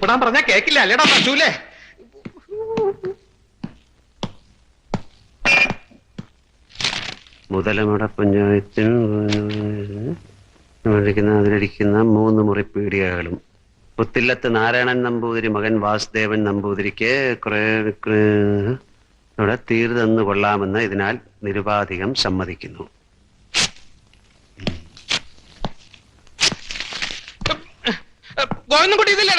ഒപ്പിടാൻ പറഞ്ഞാ കേക്കില്ല അല്ലേടാ പശുല്ലേ? മുതലമട പഞ്ചായത്തിൽ അതിലിരിക്കുന്ന 3 മുറി പീടികകളും പുത്തില്ലത്ത് നാരായണൻ നമ്പൂതിരി മകൻ വാസുദേവൻ നമ്പൂതിരിക്ക് ഇവിടെ തീർന്നു കൊള്ളാമെന്ന് ഇതിനാൽ നിരുപാധികം സമ്മതിക്കുന്നു. ഗോവിന്ദൻകുട്ടി ഇതില്ല,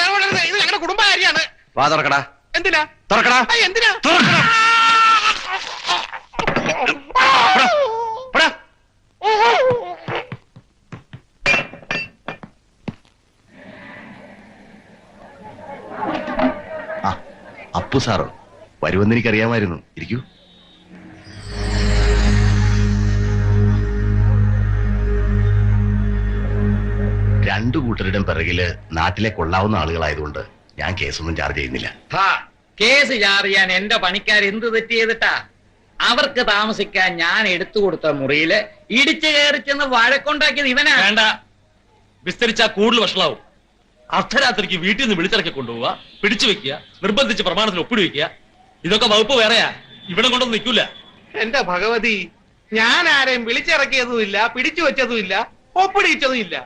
ഇത് ഞങ്ങളുടെ കുടുംബകാര്യാണ്. വാ തുറക്കടാ. എന്തിനാ തുറക്കടാ? എന്തിനാ? അപ്പു സാറോ വരുമെന്ന് എനിക്കറിയാമായിരുന്നു. ഇരിക്കൂ. രണ്ടു കൂട്ടരുടെയും പിറകില് നാട്ടിലെ കൊള്ളാവുന്ന ആളുകളായതുകൊണ്ട് ഞാൻ കേസൊന്നും ചാർജ് ചെയ്യുന്നില്ല. കേസ് ചാർജ് ചെയ്യാൻ എന്റെ പണിക്കാർ എന്ത് തെറ്റ് ചെയ്തിട്ടാ? അവർക്ക് താമസിക്കാൻ ഞാൻ എടുത്തു കൊടുത്ത മുറിയില് ഇടിച്ചു കയറി ചെന്ന് വഴക്കുണ്ടാക്കിയത് ഇവനാ. വേണ്ട, വിസ്തരിച്ചാ കൂടുതൽ വഷളാവും. അർദ്ധരാത്രിക്ക് വീട്ടിൽ നിന്ന് വിളിച്ചിറക്കി കൊണ്ടുപോവുക, പിടിച്ചു വെക്കുക, നിർബന്ധിച്ച് പ്രമാണത്തിൽ ഒപ്പിടി വെക്കുക, ഇതൊക്കെ വകുപ്പ് വേറെയാ. ഇവിടെ കൊണ്ടൊന്നും നിൽക്കൂല. എന്റെ ഭഗവതി, ഞാൻ ആരെയും വിളിച്ചിറക്കിയതുമില്ല, പിടിച്ചു വെച്ചതുമില്ല, ഒപ്പിടിച്ചതുമില്ല.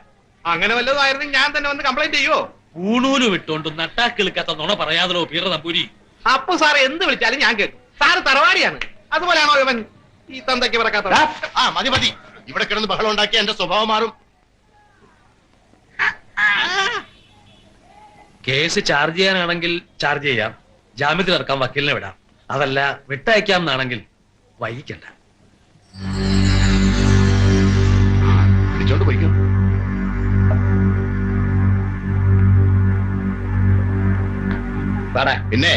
അങ്ങനെ വല്ലതുമായിരുന്നെങ്കിൽ ഞാൻ തന്നെ വന്ന് കംപ്ലൈന്റ് ചെയ്യോ? ഊണൂലും ഇട്ടോണ്ട് നട്ടാക്കിളിക്കാത്ത നുണ പറയാതല്ലോ പീറ നമ്പൂരി. അപ്പു സാറ് എന്ത് വിളിച്ചാലും ഞാൻ കേൾക്കും. സാറ് തറവാടിയാണ്. അതുപോലെയാണോ ഇവൻ ഈ തന്തയ്ക്ക് പറക്കാത്ത? മതി മതി, ഇവിടെ കിടന്ന് ബഹളം ഉണ്ടാക്കിയ എന്റെ സ്വഭാവം മാറും. കേസ് ചാർജ് ചെയ്യാനാണെങ്കിൽ ചാർജ് ചെയ്യാം, ജാമ്യത്തിൽ ഇറക്കാൻ വക്കീലിനെ വിടാം. അതല്ല വിട്ടയക്കാം എന്നാണെങ്കിൽ വൈകിക്കണ്ട. പിടിച്ചോണ്ട് പോയിക്കോ. പിന്നെ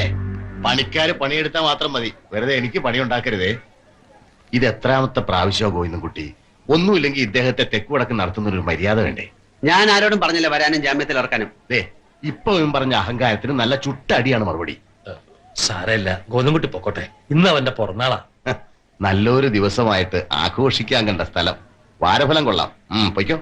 പണിക്കാര് പണിയെടുത്താൽ മാത്രം മതി, വെറുതെ എനിക്ക് പണി ഉണ്ടാക്കരുതേ. ഇത് എത്രാമത്തെ പ്രാവശ്യമോ ഗോവിന്ദൻകുട്ടി? ഒന്നുമില്ലെങ്കിൽ ഇദ്ദേഹത്തെ തെക്ക് വടക്ക് നടത്തുന്ന ഒരു മര്യാദ വേണ്ടേ? ഞാൻ ആരോടും പറഞ്ഞില്ല വരാനും ജാമ്യത്തിൽ ഇറക്കാനും. ഇപ്പൊ പറഞ്ഞ അഹങ്കാരത്തിന് നല്ല ചുട്ടടിയാണ് മറുപടി. സാരമില്ല, ഗോവിന്ദൻകുട്ടി പൊക്കോട്ടെ. ഇന്ന് അവന്റെ പിറന്നാളാ. നല്ലൊരു ദിവസമായിട്ട് ആഘോഷിക്കാൻ കണ്ട സ്ഥലം. വാരഫലം കൊള്ളാം. പൊയ്ക്കോ.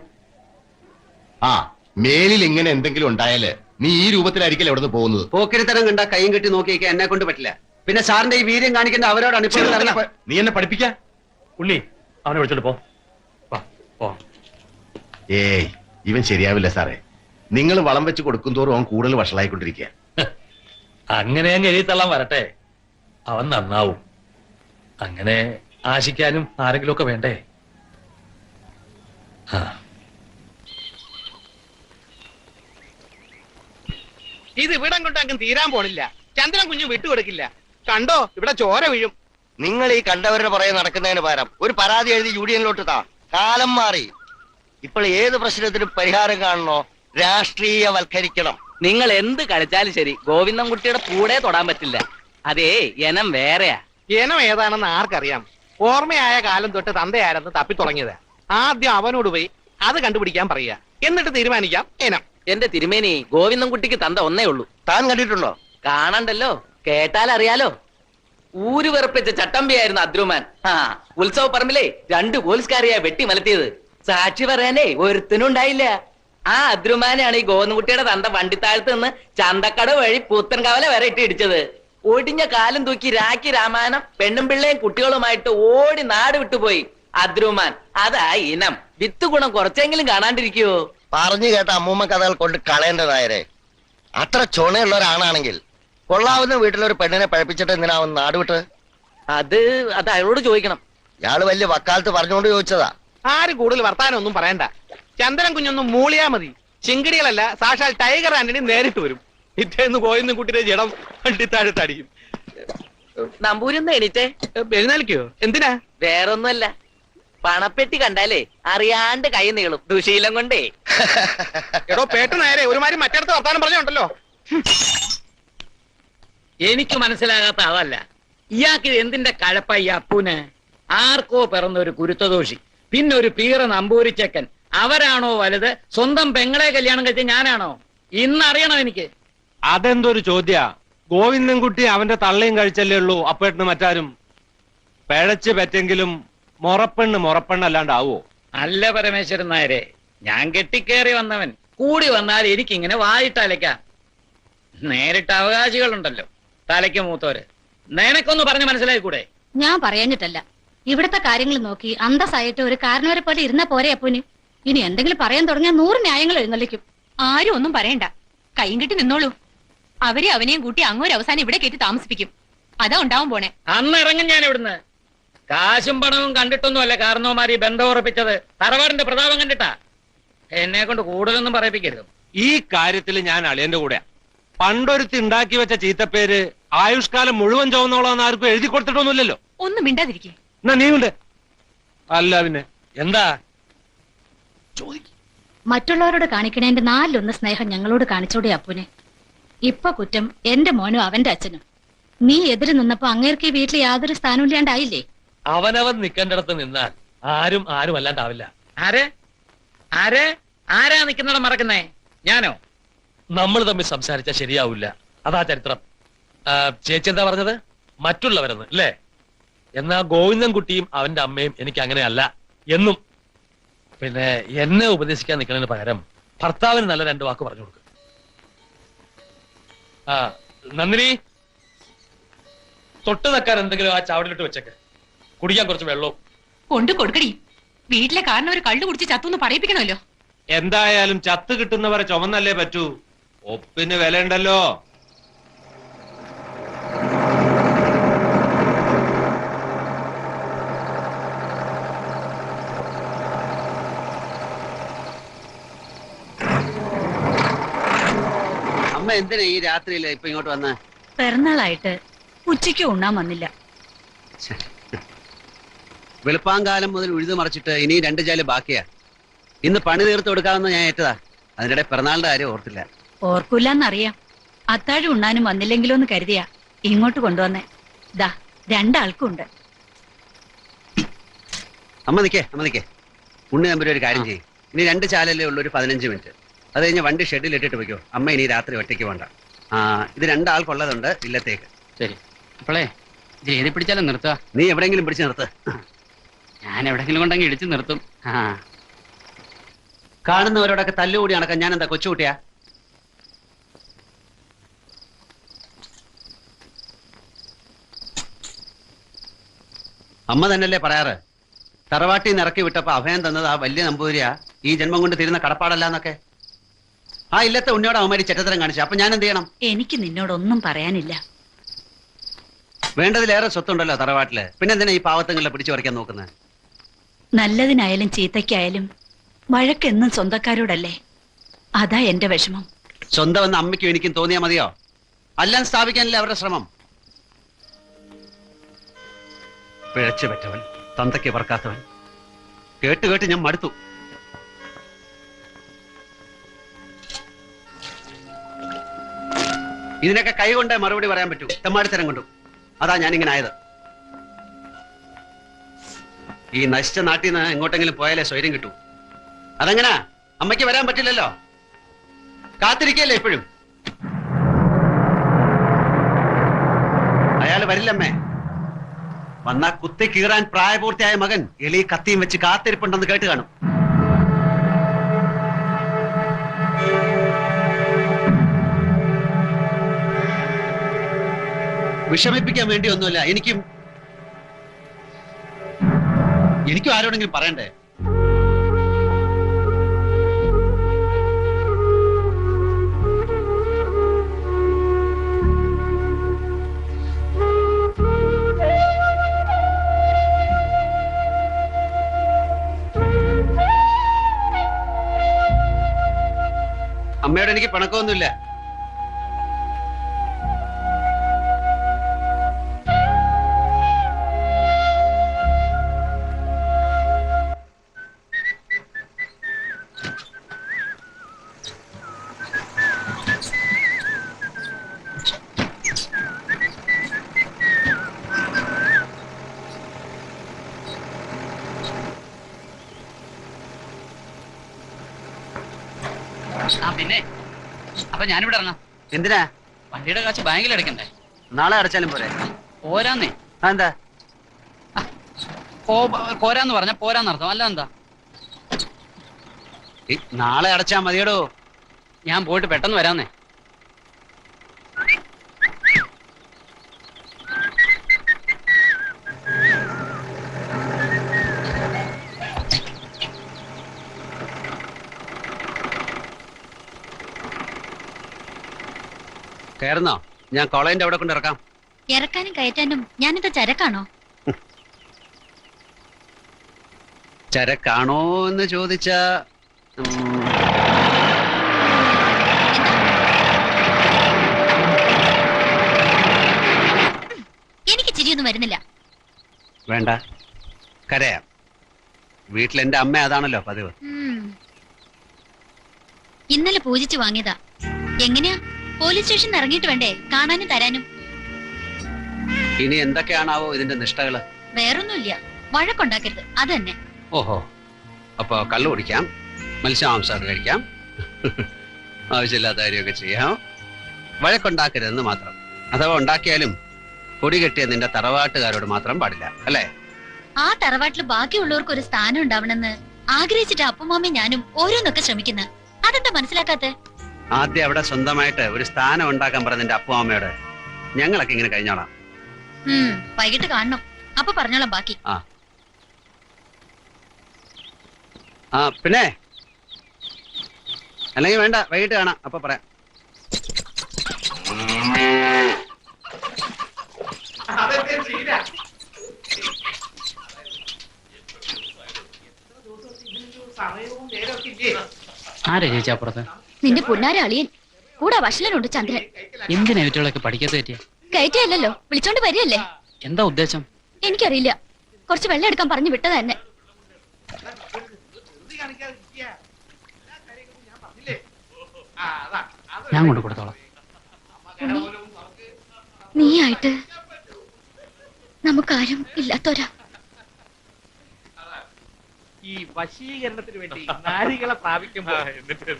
മേലിൽ ഇങ്ങനെ എന്തെങ്കിലും ഉണ്ടായാല് നീ ഈ രൂപത്തിലായിരിക്കല്ലേ എവിടെ നിന്ന് പോകുന്നത്? പോക്കിരിത്തരം കണ്ട കൈയും കെട്ടി നോക്കിയേക്കാൻ എന്നെ കൊണ്ട് പറ്റില്ല. പിന്നെ സാറിന്റെ ഈ വീര്യം കാണിക്കേണ്ട അവരോടാണ്. നീ എന്നെ പഠിപ്പിക്കാ? ഉണ്ണി, അവനെ വിളിച്ചോണ്ട് പോ. ഏയ്, ഇവൻ ശരിയാവില്ല സാറേ. നിങ്ങൾ വളം വെച്ച് കൊടുക്കും തോറും അവൻ കൂടുതൽ വഷളായിക്കൊണ്ടിരിക്കുക. അങ്ങനെ അങ്ങ് എഴുതിത്തള്ളാൻ വരട്ടെ, അവൻ നന്നാവും. അങ്ങനെ ആശിക്കാനും ആരെങ്കിലും ഒക്കെ വേണ്ടേ? ഇത് ഇവിടം കൊണ്ട് അങ്ങ് തീരാൻ പോണില്ല. ചന്ദ്രൻ കുഞ്ഞു വിട്ടുകൊടുക്കില്ല. കണ്ടോ, ഇവിടെ ചോര വീഴും. നിങ്ങൾ ഈ കണ്ടവരുടെ പുറകെ നടക്കുന്നതിന് പകരം ഒരു പരാതി എഴുതി യൂണിയനിലോട്ട് താ. കാലം മാറി. ഇപ്പോൾ ഏത് പ്രശ്നത്തിനും പരിഹാരം കാണണോ? രാഷ്ട്രീയവൽക്കരിക്കണം. നിങ്ങൾ എന്ത് കളിച്ചാലും ശരി, ഗോവിന്ദൻകുട്ടിയുടെ കൂടെ തൊടാൻ പറ്റില്ല. അതേ ഇനം വേറെയാ. ഇനം ഏതാണെന്ന് ആർക്കറിയാം? ഓർമ്മയായ കാലം തൊട്ട് തന്തയാരെന്ന് തപ്പി തുടങ്ങിയതാ. ആദ്യം അവനോട് പോയി അത് കണ്ടുപിടിക്കാൻ പറയുക, എന്നിട്ട് തീരുമാനിക്കാം ഇനം. എന്റെ തിരുമേനി, ഗോവിന്ദൻകുട്ടിക്ക് തന്ത ഒന്നേ ഉള്ളൂ. താൻ കണ്ടിട്ടുണ്ടോ? കാണണ്ടല്ലോ, കേട്ടാൽ അറിയാലോ. ഊര് വെറുപ്പിച്ച ചട്ടമ്പിയായിരുന്നു അദ്രുമാൻ. ഉത്സവ പറമ്പിലെ 2 പോലീസുകാരെയാ വെട്ടി മലത്തിയത്. സാക്ഷി പറയാനേ ഒരുത്തനും ഉണ്ടായില്ല. ആ അദ്രുമാനാണ് ഈ ഗോവിന്ദൻകുട്ടിയുടെ തന്ത വണ്ടിത്താഴത്ത് നിന്ന് ചന്തക്കട വഴി പുത്തൻകവല വരെ ഇട്ട് ഇടിച്ചത്. ഒടിഞ്ഞ കാലം തൂക്കി രാഖി രാമായണം പെണ്ണും പിള്ളയും കുട്ടികളുമായിട്ട് ഓടി നാട് വിട്ടുപോയി അദ്രുമാൻ. അതാ ഇനം. വിത്ത് ഗുണം കുറച്ചെങ്കിലും കാണാണ്ടിരിക്കുവോ? പറഞ്ഞു കേട്ട അമ്മൂമ്മ കഥകൾ കൊണ്ട് കളയേണ്ടതായരെ. അത്ര ചുണയുള്ള ഒരാണാണെങ്കിൽ കൊള്ളാവുന്ന വീട്ടിലൊരു പെണ്ണിനെ പഴപ്പിച്ചിട്ട് എന്തിനാവും നാടുവിട്ട്? അത് അയാളോട് ചോദിക്കണം. ഇയാള് വലിയ വക്കാലത്ത് പറഞ്ഞുകൊണ്ട് ചോദിച്ചതാ. ആര് കൂടുതൽ വർത്താനം ഒന്നും പറയണ്ട. ചന്ദ്രൻ കുഞ്ഞൊന്നും മൂളിയാ മതി. ചിങ്കിടികളല്ല, സാക്ഷാൽ ടൈഗർ ആന്റണി നേരിട്ട് വരും. ഇറ്റേന്ന് ഗോവിന്ദൻകുട്ടിയുടെ ജഡം വണ്ടിത്താഴത്തടിക്കും. നമ്പൂരിന്ന് എണീറ്റേ. എഴുന്നേൽക്കോ? എന്തിനാ? വേറൊന്നുമല്ല, പണപ്പെട്ടി കണ്ടാലേ അറിയാണ്ട് കൈ നീളും, ദുശീലം കൊണ്ടേ. എടോ പേട്ട് നേരെ ഒരുമാതിരി മറ്റടുത്ത് വർത്താനം പറഞ്ഞോണ്ടല്ലോ. എനിക്ക് മനസ്സിലാകാത്ത അതല്ല, ഇയാൾക്ക് എന്തിന്റെ കഴപ്പ ഈ അപ്പൂന്? ആർക്കോ പിറന്ന ഒരു കുരുത്തദോഷി, പിന്നെ ഒരു പീറ നമ്പൂരിച്ചക്കൻ. അവരാണോ വലുത്? സ്വന്തം പെങ്ങളെ കല്യാണം കഴിച്ച ഞാനാണോ? ഇന്നറിയണം എനിക്ക്. അതെന്തൊരു ചോദ്യ? ഗോവിന്ദൻകുട്ടി അവന്റെ തള്ളയും കഴിച്ചല്ലേ ഉള്ളൂ. അപ്പേട്ടിന് മറ്റാരും പിഴച്ച് പറ്റെങ്കിലും മുറപ്പെണ്ണല്ലാണ്ടാവോ? അല്ല പരമേശ്വരൻ നായരെ, ഞാൻ കെട്ടിക്കേറി വന്നവൻ. കൂടി വന്നാൽ എനിക്കിങ്ങനെ വായിട്ടലയ്ക്കാം. നേരിട്ട് അവകാശികളുണ്ടല്ലോ, തലയ്ക്ക് മൂത്തോര്. നിനക്കൊന്ന് പറഞ്ഞ് മനസ്സിലായിക്കൂടെ? ഞാൻ പറയാഞ്ഞിട്ടല്ല, ഇവിടത്തെ കാര്യങ്ങൾ നോക്കി അന്തസ്സായിട്ട് ഒരു കാരണവരെ പോലെ ഇരുന്ന പോരെ അപ്പൂന്. ഇനി എന്തെങ്കിലും പറയാൻ തുടങ്ങിയാൽ 100 ന്യായങ്ങൾ എഴുന്നള്ളിക്കും. ആരും ഒന്നും പറയണ്ട, കൈയും കെട്ടി നിന്നോളൂ. അവരെ അവനെയും കൂട്ടി അങ്ങോര് അവസാനം ഇവിടെ കയറ്റി താമസിപ്പിക്കും. അതാ ഉണ്ടാവും പോണേ. അന്ന് ഇറങ്ങും ഞാൻ ഇവിടുന്ന്. കാശും പണവും കണ്ടിട്ടൊന്നുമല്ല കാരണവന്മാര് ഈ ബന്ധം ഉറപ്പിച്ചത്, തറവാടിന്റെ പ്രതാപം കണ്ടിട്ടാ. എന്നെ കൊണ്ട് കൂടുതലൊന്നും പറയിപ്പിക്കരുത്. ഈ കാര്യത്തിൽ ഞാൻ അളിയന്റെ കൂടെയാ. പണ്ടൊരുത്തി ഉണ്ടാക്കി വെച്ച ചീത്തപ്പേര് ആയുഷ്കാലം മുഴുവൻ ചുവന്നോളാന്ന് ആർക്കും എഴുതി കൊടുത്തിട്ടൊന്നുമില്ലല്ലോ. ഒന്നും മിണ്ടാതിരിക്കേ. എന്നാ നീ ഉണ്ട്. അല്ല പിന്നെ എന്താ മറ്റുള്ളവരോട് കാണിക്കണേന്റെ 4-1 സ്നേഹം ഞങ്ങളോട് കാണിച്ചോടെ അപ്പൂനെ. ഇപ്പൊ കുറ്റം എന്റെ മോനും അവന്റെ അച്ഛനും. നീ എതിര് നിന്നപ്പോ അങ്ങേർക്ക് ഈ വീട്ടിൽ യാതൊരു സ്ഥാനവും ഇല്ലാണ്ടായില്ലേ? അവനവൻ നിൽക്കേണ്ടിടത്ത് നിന്നാൽ ആരും ആരും അല്ലാണ്ടാവില്ല. ആര് ആര് ആരാ നിൽക്കുന്നിടം മറക്കുന്നേ? ഞാനോ? നമ്മൾ തമ്മിൽ സംസാരിച്ചാൽ ശരിയാവില്ല. അതാ ചരിത്രം. ചേച്ചി എന്താ പറഞ്ഞത്? മറ്റുള്ളവരെന്ന് അല്ലേ? എന്നാ ഗോവിന്ദൻകുട്ടിയും അവന്റെ അമ്മയും എനിക്ക് അങ്ങനെയല്ല എന്നും. പിന്നെ എന്നെ ഉപദേശിക്കാൻ നിൽക്കുന്നതിന് പകരം ഭർത്താവിന് നല്ല 2 വാക്ക് പറഞ്ഞു കൊടുക്കും. നന്ദിനി, തൊട്ട് നിൽക്കാൻ എന്തെങ്കിലും ആ ചാവടിലിട്ട് വെച്ചേക്ക്. കുടിക്കാൻ കുറച്ച് വെള്ളവും കൊണ്ടു കൊടുക്കടി. വീട്ടിലെ കാരണം ഒരു കള്ളു കുടിച്ച് ചത്തുന്ന് പറയിപ്പിക്കണമല്ലോ. എന്തായാലും ചത്ത് കിട്ടുന്നവരെ ചുമന്നല്ലേ പറ്റൂ. ഒപ്പിന് വിലയുണ്ടല്ലോ. അമ്മ എന്തിനാ ഈ രാത്രിയില് ഇപ്പൊ ഇങ്ങോട്ട് വന്ന? പിറന്നാളായിട്ട് ഉച്ചയ്ക്ക് ഉണ്ണാൻ വന്നില്ല. വെളുപ്പാങ്കാലം മുതൽ ഉഴുതു മറിച്ചിട്ട് ഇനി 2 ചാല് ബാക്കിയാ. ഇന്ന് പണി തീർത്ത് കൊടുക്കാമെന്ന് ഞാൻ ഏറ്റതാ. അതിനിടെ പിറന്നാളിന്റെ കാര്യം ഓർത്തില്ല. ഓർക്കൂലെന്നറിയാം. അത്താഴം ഉണ്ണാനും വന്നില്ലെങ്കിലോ എന്ന് കരുതിയാ ഇങ്ങോട്ട് കൊണ്ടുവന്നേ. ദാ 2 ആൾക്കുണ്ട്. അമ്മ നിക്കേ. ഉണ്ണി നമ്പർ ഒരു കാര്യം ചെയ്യും. ഇനി 2 ചാലല്ലേ ഉള്ളൂ, ഒരു 15 മിനിറ്റ്. അത് കഴിഞ്ഞ് വണ്ടി ഷെഡിൽ ഇട്ടിട്ട് വയ്ക്കോ. അമ്മ ഇനി രാത്രി ഒറ്റയ്ക്ക് വേണ്ട. ഇത് 2 ആൾക്കുള്ളതുണ്ട് ഇല്ലത്തേക്ക്. ശരി. അപ്പോളേ ഏതി പിടിച്ചാലും നിർത്തുക. നീ എവിടെയെങ്കിലും പിടിച്ച് നിർത്ത്. ഞാൻ എവിടെങ്കിലും കൊണ്ടെങ്കിൽ ഇടിച്ചു നിർത്തും. കാണുന്നവരോടൊക്കെ തല്ലുകൂടി നടക്കാൻ ഞാൻ എന്താ കൊച്ചുകുട്ടിയാ? അമ്മ തന്നെയല്ലേ പറയാറ്, തറവാട്ടിൽ നിന്ന് ഇറക്കി വിട്ടപ്പോ അഭയം തന്നത് ആ വലിയ നമ്പൂതിരിയാ, ഈ ജന്മം കൊണ്ട് തീരുന്ന കടപ്പാടല്ല എന്നൊക്കെ. ആ ഇല്ലത്തെ ഉണ്ണിയോട് അവന്മാരി ചെറ്റത്തരം കാണിച്ചു. അപ്പൊ ഞാൻ എന്ത് ചെയ്യണം? എനിക്ക് നിന്നോടൊന്നും പറയാനില്ല. വേണ്ടതിലേറെ സ്വത്തുണ്ടല്ലോ തറവാട്ടില്. പിന്നെ എന്തിനാ ഈ പാവത്തങ്ങളെ പിടിച്ചു പറിക്കാൻ നോക്കുന്നത്? നല്ലതിനായാലും ചീത്തയ്ക്കായാലും വഴക്കെന്നും സ്വന്തക്കാരോടല്ലേ. അതാ എന്റെ വിഷമം. സ്വന്തം എന്ന് അമ്മയ്ക്കും എനിക്കും തോന്നിയാ മതിയോ? എല്ലാം സ്ഥാപിക്കാനല്ലേ അവരുടെ ശ്രമം. പിഴച്ചു പറ്റവൻ, തന്തയ്ക്ക് പറക്കാത്തവൻ. കേട്ട് കേട്ട് ഞാൻ മടുത്തു. ഇതിനൊക്കെ കൈകൊണ്ടേ മറുപടി പറയാൻ പറ്റൂ, തെമ്മാടിത്തരം കൊണ്ടും. അതാ ഞാനിങ്ങനെ ആയത്. ഈ നശിച്ച നാട്ടിൽ നിന്ന് എങ്ങോട്ടെങ്കിലും പോയാലേ സ്വൈര്യം കിട്ടൂ. അതെങ്ങനാ? അമ്മയ്ക്ക് വരാൻ പറ്റില്ലല്ലോ. കാത്തിരിക്കല്ലേ എപ്പോഴും. അയാള് വരില്ലമ്മേ. വന്നാ കുത്തി കീറാൻ പ്രായപൂർത്തിയായ മകൻ എലി കത്തിയും വെച്ച് കാത്തിരിപ്പുണ്ടെന്ന് കേട്ട് കാണും. വിഷമിപ്പിക്കാൻ വേണ്ടി ഒന്നുമില്ല. എനിക്കും ആരോടെങ്കിലും പറയണ്ടേ? അമ്മയോട് എനിക്ക് പിണക്കമൊന്നുമില്ല. പിന്നെ അപ്പൊ ഞാനിവിടെ ഇറങ്ങാം. എന്തിനാ? വണ്ടിയുടെ കാശ് ബാങ്കിൽ അടയ്ക്കണ്ടേ? നാളെ അടച്ചാലും പോരെ? പോരാന്നേ. എന്താ പോരാന്ന് പറഞ്ഞ പോരാന്നർത്ഥം. അല്ല എന്താ? നാളെ അടച്ചാ മതിയടോ. ഞാൻ പോയിട്ട് പെട്ടെന്ന് വരാന്നേ. കയറുന്നോ? ഞാൻ കോളേജിന്റെ അവിടെ കൊണ്ട് ഇറക്കാം. ഇറക്കാനും കയറ്റാനും ഞാനിത് ചരക്കാണോ? ചരക്കാണോ എന്ന് ചോദിച്ചാ എനിക്ക് ചിരിയൊന്നും വരുന്നില്ല. വേണ്ട, കരയാം. വീട്ടിൽ എന്റെ അമ്മ അതാണല്ലോ പതിവ്. ഇന്നലെ പൂജിച്ചു വാങ്ങിയതാ. എങ്ങനെയാ? പോലീസ് സ്റ്റേഷനിൽ ഇറങ്ങിയിട്ട് വേണ്ടേ കാണാനും തരാനും? ഇനി എന്തൊക്കെയാണാവോ ഇതിന്റെ നിഷ്ഠകള്? വേറൊന്നുമില്ല, വഴക്കുണ്ടാക്കരുത്, അത് തന്നെ. ഓഹോ, അപ്പൊ കള്ളു കുടിക്കാം, മത്സ്യമാംസം കഴിക്കാം, ആവശ്യമില്ലാത്ത കാര്യമൊക്കെ ചെയ്യാം, വഴക്കുണ്ടാക്കരുതെന്ന് മാത്രം. അഥവാ ഉണ്ടാക്കിയാലും പൊടി കെട്ടിയ നിന്റെ തറവാട്ടുകാരോട് മാത്രം പാടില്ല, അല്ലേ? ആ തറവാട്ടിൽ ബാക്കിയുള്ളവർക്ക് ഒരു സ്ഥാനം ഉണ്ടാവണമെന്ന് ആഗ്രഹിച്ചിട്ട് അപ്പുമാമി ഞാനും ഓരോന്നൊക്കെ ശ്രമിക്കുന്നത്. അതെന്താ മനസ്സിലാക്കാത്തെ? ആദ്യം അവിടെ സ്വന്തമായിട്ട് ഒരു സ്ഥാനം ഉണ്ടാക്കാൻ പറഞ്ഞ നിന്റെ അപ്പുമാമയോട് ഞങ്ങളൊക്കെ ഇങ്ങനെ കഴിഞ്ഞോളാം. വൈകിട്ട് കാണണം, അപ്പൊ പറഞ്ഞോളാം ബാക്കി. ആ പിന്നെ അല്ലെങ്കിൽ വേണ്ട, വൈകിട്ട് കാണാം, അപ്പൊ പറയാം. ആരാ ചേച്ചി അപ്പുറത്ത്? നിന്റെ പുന്നാര അളിയൻ, കൂടെ വഷലനുണ്ട് ചന്ദ്രൻ. എന്തിനാ ഇവറ്റകളൊക്കെ പഠിക്കാത്ത പറ്റിയ? കയറ്റിയല്ലോ, വിളിച്ചോണ്ട് വരികയല്ലേ. എന്താ ഉദ്ദേശം? എനിക്കറിയില്ല, കുറച്ച് വെള്ളം എടുക്കാൻ പറഞ്ഞു വിട്ടത് തന്നെ. ഞാൻ കൊണ്ട് കൊടുത്തോളാം. നീയായിട്ട് നമുക്കാരും ഇല്ലാത്തോരാ. ഈ വശീകരണത്തിന് വേണ്ടി നാരികളെ പ്രാപിക്കുമ്പോ എന്നിട്ട്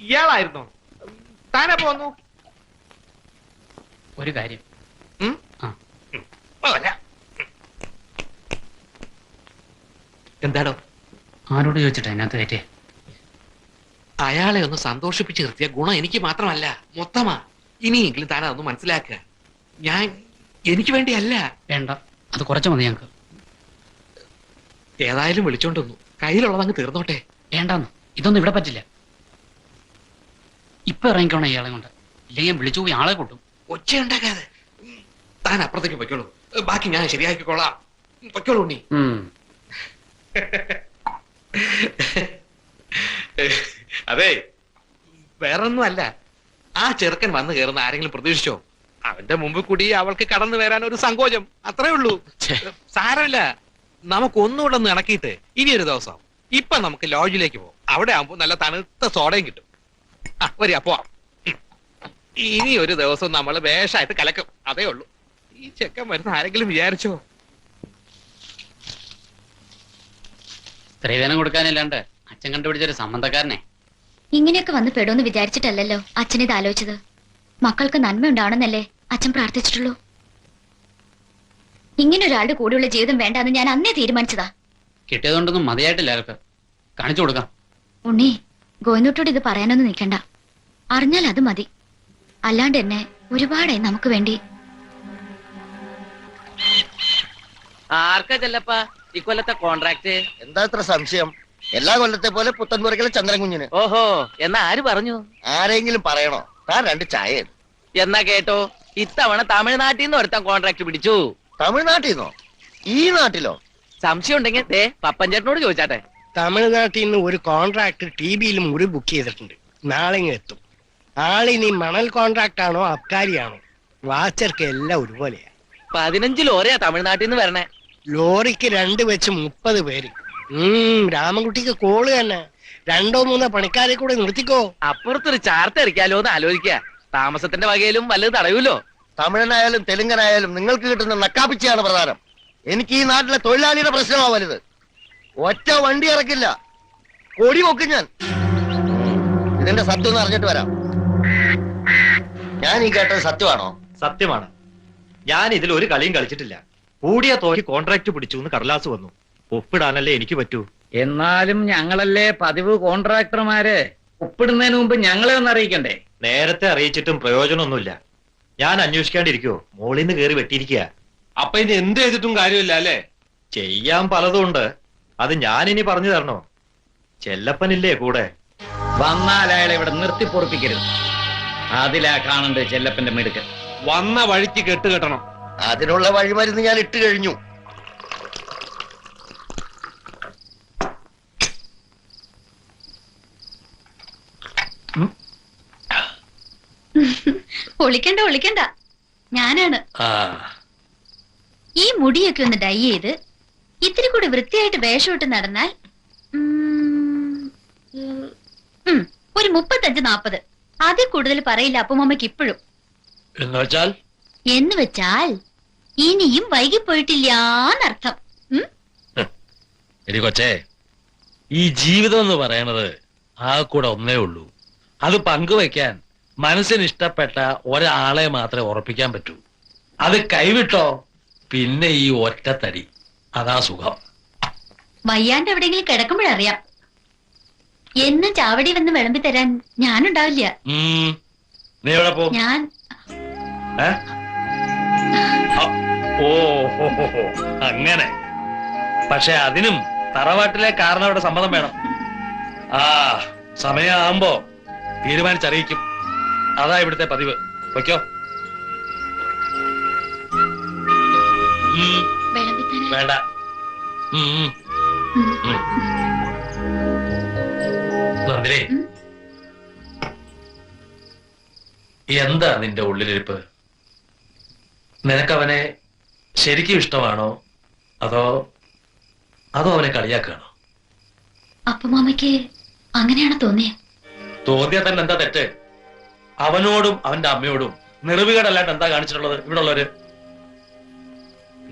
ഇയാളായിരുന്നോ? താനാ പോന്നു? ഒരു കാര്യം, എന്താടോ? ആരോട് ചോദിച്ചിട്ടാ അതിനകത്ത് കയറ്റേ? അയാളെ ഒന്ന് സന്തോഷിപ്പിച്ച് നിർത്തിയ ഗുണം എനിക്ക് മാത്രമല്ല, മൊത്തമാ. ഇനിയെങ്കിലും താൻ അതൊന്ന് മനസ്സിലാക്കുക. എനിക്ക് വേണ്ടിയല്ല. വേണ്ട, അത് കുറച്ച് മതി ഞങ്ങക്ക്. ഏതായാലും വിളിച്ചോണ്ട് വന്നു, കയ്യിലുള്ളതങ്ങ് തീർന്നോട്ടെ. വേണ്ടാന്ന്, ഇതൊന്നും ഇവിടെ പറ്റില്ല. ഇപ്പൊ ഇറങ്ങിക്കോണം ഇയാളെ കൊണ്ട്, ഇല്ലെങ്കിൽ വിളിച്ചു പോയി ആളെ കൂട്ടും. ഒച്ചയുണ്ടാക്കാതെ താൻ അപ്പുറത്തേക്ക് പൊയ്ക്കോളൂ, ബാക്കി ഞാൻ ശരിയാക്കിക്കോളാം. പൊയ്ക്കോളൂ ഉണ്ണി. അതെ, വേറൊന്നും അല്ല. ആ ചെറുക്കൻ വന്നു കയറുന്ന ആരെങ്കിലും പ്രതീക്ഷിച്ചോ? അവന്റെ മുമ്പിൽ കൂടി അവൾക്ക് കടന്നു വരാൻ ഒരു സങ്കോചം, അത്രേ ഉള്ളൂ. സാരമില്ല, നമുക്ക് ഒന്നുകൂടെ ഒന്ന് ഇണക്കിയിട്ട് ഇനിയൊരു ദിവസം ഇപ്പൊ നമുക്ക് ലോഡ്ജിലേക്ക് പോകും. അവിടെ ആകുമ്പോ നല്ല തണുത്ത സോഡയും കിട്ടും. വരിക, പോവാം. ഇനി ഒരു ദിവസം നമ്മൾ വേഷമായിട്ട് കലക്കും, അതേ ഉള്ളൂ. ഈ ചെക്കൻ വരുന്ന ആരെങ്കിലും വിചാരിച്ചോ? സ്ത്രീധനം കൊടുക്കാനില്ലാണ്ട് അച്ഛൻ കണ്ടുപിടിച്ചൊരു സംബന്ധക്കാരനെ. ഇങ്ങനെയൊക്കെ വന്ന് പെടുമെന്ന് വിചാരിച്ചിട്ടല്ലല്ലോ അച്ഛൻ ഇത് ആലോചിച്ചത്. മക്കൾക്ക് നന്മ ഉണ്ടാവണമെന്നല്ലേ അച്ഛൻ പ്രാർത്ഥിച്ചിട്ടുള്ളൂ. ഇങ്ങനെ ഒരാളുടെ കൂടെയുള്ള ജീവിതം വേണ്ടാന്ന് ഞാൻ അന്നേ തീരുമാനിച്ചതാ. കിട്ടിയതുകൊണ്ടൊന്നും മതിയായിട്ടില്ല അയാൾക്ക്. കാണിച്ചു കൊടുക്കാം. ഉണ്ണി, ഗോവിന്ദോട്ടോട് ഇത് പറയാനൊന്നും നിൽക്കണ്ട. അറിഞ്ഞാൽ അത് മതി. അല്ലാണ്ട് എന്നെ ഒരുപാടായി നമുക്ക് വേണ്ടി. ആർക്കാ ചെല്ലപ്പാ ഇക്കൊല്ലത്തെ കോൺട്രാക്ട്? എന്താ ഇത്ര സംശയം? എല്ലാ കൊല്ലത്തെ പോലെ പുത്തൻപുരക്കിലെ ചന്ദ്രൻ കുഞ്ഞിന്. ഓഹോ, എന്നാ ആര് പറഞ്ഞു? ആരെങ്കിലും പറയണോ? താൻ രണ്ട് ചായ ഇട്. എന്നാ കേട്ടോ, ഇത്തവണ തമിഴ്നാട്ടിൽ നിന്ന് ഒരുത്തൻ കോൺട്രാക്ട് പിടിച്ചു. തമിഴ്നാട്ടിൽ നിന്നോ? ഈ നാട്ടിലോ? സംശയം ഉണ്ടെങ്കിൽ ദേ പപ്പൻ ചേട്ടനോട് ചോദിച്ചാട്ടെ. തമിഴ്നാട്ടിൽ നിന്ന് ഒരു കോൺട്രാക്ട് TBയിൽ മുറി ബുക്ക് ചെയ്തിട്ടുണ്ട്. നാളെ ഇങ്ങ് എത്തും. ആളിനി മണൽ കോൺട്രാക്ട് ആണോ അബ്കാരിയാണോ? വാച്ചർക്ക് എല്ലാം ഒരുപോലെയാ. 15 ലോറിയാ തമിഴ്നാട്ടിൽ നിന്ന് വരണേ. ലോറിക്ക് 2 വെച്ച് 30 പേര്. രാമൻകുട്ടിക്ക് കോള് തന്നെ. 2-3 പണിക്കാരെ കൂടെ നിർത്തിക്കോ. അപ്പുറത്തൊരു ചാർട്ട് എറിക്കാലോ എന്ന് ആലോചിക്കുക. താമസത്തിന്റെ വകയിലും വല്ലത് തടയൂലോ. തമിഴനായാലും തെലുങ്കനായാലും നിങ്ങൾക്ക് കിട്ടുന്ന നക്കാപ്പിച്ചയാണ് പ്രധാനം. എനിക്ക് ഈ നാട്ടിലെ തൊഴിലാളിയുടെ പ്രശ്നമാ വലുത്. ഒറ്റ വണ്ടി ഇറക്കില്ല, കൊടി പൊക്കും ഞാൻ. ഇതിന്റെ സത്യം ഒന്ന് അറിഞ്ഞിട്ട് വരാം. ഞാൻ ഈ കേട്ടത് സത്യമാണോ? സത്യമാണ്. ഞാൻ ഇതിൽ ഒരു കളിയും കളിച്ചിട്ടില്ല. കൂടിയ തോക്കി കോൺട്രാക്ട് പിടിച്ചു എന്ന് കടലാസ് വന്നു. ഒപ്പിടാനല്ലേ എനിക്ക് പറ്റൂ. എന്നാലും ഞങ്ങളല്ലേ പതിവ് കോൺട്രാക്ടർമാര്. ഒപ്പിടുന്നതിന് മുമ്പ് ഞങ്ങളെ ഒന്ന് അറിയിക്കണ്ടേ? നേരത്തെ അറിയിച്ചിട്ടും പ്രയോജനമൊന്നുമില്ല. ഞാൻ അന്വേഷിക്കാണ്ടിരിക്കുവോ? മോളിന്ന് കയറി വെട്ടിയിരിക്കുക. അപ്പൊ ഇനി എന്ത് ചെയ്തിട്ടും കാര്യമില്ല അല്ലേ? ചെയ്യാൻ പലതും ഉണ്ട്. അത് ഞാനിനി പറഞ്ഞു തരണോ? ചെല്ലപ്പനില്ലേ കൂടെ? വന്നാൽ അയാളെ ഇവിടെ നിർത്തി പൊറപ്പിക്കരുത്. അതിലാ കാണണ്ട് ചെല്ലപ്പന്റെ മിടുക്ക്. വന്ന വഴിക്ക് കെട്ടുകെട്ടണം. അതിനുള്ള വഴിമരുന്ന് ഞാൻ ഇട്ട് കഴിഞ്ഞു. ഒളിക്കണ്ട ഒളിക്കണ്ട, ഞാനാണ്. ഈ മുടിയൊക്കെ ഒന്ന് ഡൈ ചെയ്ത് ഇത്തിരി കൂടി വൃത്തിയായിട്ട് വേഷമിട്ട് നടന്നാൽ ഒരു 35-40. അതിൽ കൂടുതൽ പറയില്ല അപ്പുമ്മയ്ക്ക് ഇപ്പോഴും. എന്ന് വെച്ചാൽ ഇനിയും വൈകിപ്പോയിട്ടില്ലാന്നർത്ഥം. എടി കൊച്ചേ, ഈ ജീവിതം എന്ന് പറയണത് ആ കൂടെ ഒന്നേ ഉള്ളൂ. അത് പങ്കുവെക്കാൻ മനസ്സിന് ഇഷ്ടപ്പെട്ട ഒരാളെ മാത്രമേ ഉറപ്പിക്കാൻ പറ്റൂ. അത് കൈവിട്ടോ പിന്നെ ഈ ഒറ്റത്തടി, അതാ സുഖം. വയ്യാണ്ട് എവിടെയെങ്കിലും കിടക്കുമ്പോഴറിയാം. എന്നും ചാവടി വന്ന് വിളമ്പി തരാൻ ഞാനുണ്ടാവില്ല. നീ എവിടെ പോ? ഞാൻ അങ്ങനെ. പക്ഷെ അതിനും തറവാട്ടിലെ കാരണവരുടെ സമ്മതം വേണം. സമയമാകുമ്പോ തീരുമാനിച്ചറിയിക്കും. അതാ ഇവിടുത്തെ പതിവ്. വയ്ക്കോ. വേണ്ട. നന്ദിനി, എന്താ നിന്റെ ഉള്ളിലിരിപ്പ്? നിനക്കവനെ ശരിക്കും ഇഷ്ടമാണോ അതോ അവനെ കളിയാക്കുകയാണോ? അപ്പുമാമയ്ക്ക് അങ്ങനെയാണ് തോന്നിയത്. തോന്നിയാൽ തന്നെ എന്താ തെറ്റ്? അവനോടും അവന്റെ അമ്മയോടും നിറവുകേടല്ലാണ്ട് എന്താ കാണിച്ചിട്ടുള്ളത് ഇവിടെ ഉള്ളവര്?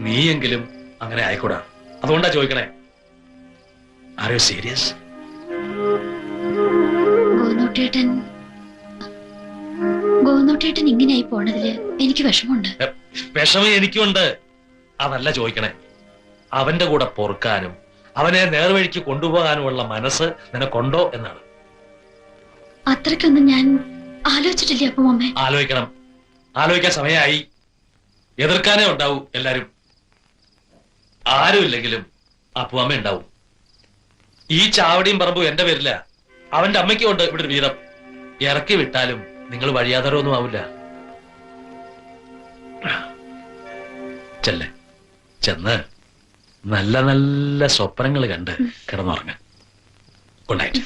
നീയെങ്കിലും അങ്ങനെ ആയിക്കൂടാ. അതുകൊണ്ടാ ചോദിക്കണേ. Are you serious? ഗോനൂട്ടേട്ടൻ ഇങ്ങനെയായി പോണതില് എനിക്ക് വിഷമമുണ്ട്. വിഷമം എനിക്കുണ്ട്. അതല്ല ചോദിക്കണേ. അവന്റെ കൂടെ പൊറുക്കാനും അവനെ നേർവഴിക്ക് കൊണ്ടുപോകാനുമുള്ള മനസ്സ് നിനക്കുണ്ടോ എന്നാണ്. അത്രയ്ക്കൊന്നും ഞാൻ ആലോചിച്ചിട്ടില്ല അപ്പുമ്മ. ആലോചിക്കണം. ആലോചിക്കാൻ സമയമായി. എതിർക്കാനേ ഉണ്ടാവൂ എല്ലാരും. ആരുമില്ലെങ്കിലും അപ്പുമ്മ ഉണ്ടാവും. ഈ ചാവടിയും പറമ്പും എന്റെ പേരില്ല, അവന്റെ അമ്മയ്ക്കും ഉണ്ട് ഇവിടെ ഒരു വീതം. ഇറക്കി വിട്ടാലും നിങ്ങൾ വഴിയാതരൊന്നും ആവില്ല. ചെന്ന് നല്ല നല്ല സ്വപ്നങ്ങൾ കണ്ട് കിടന്നുറങ്ങ. Good night.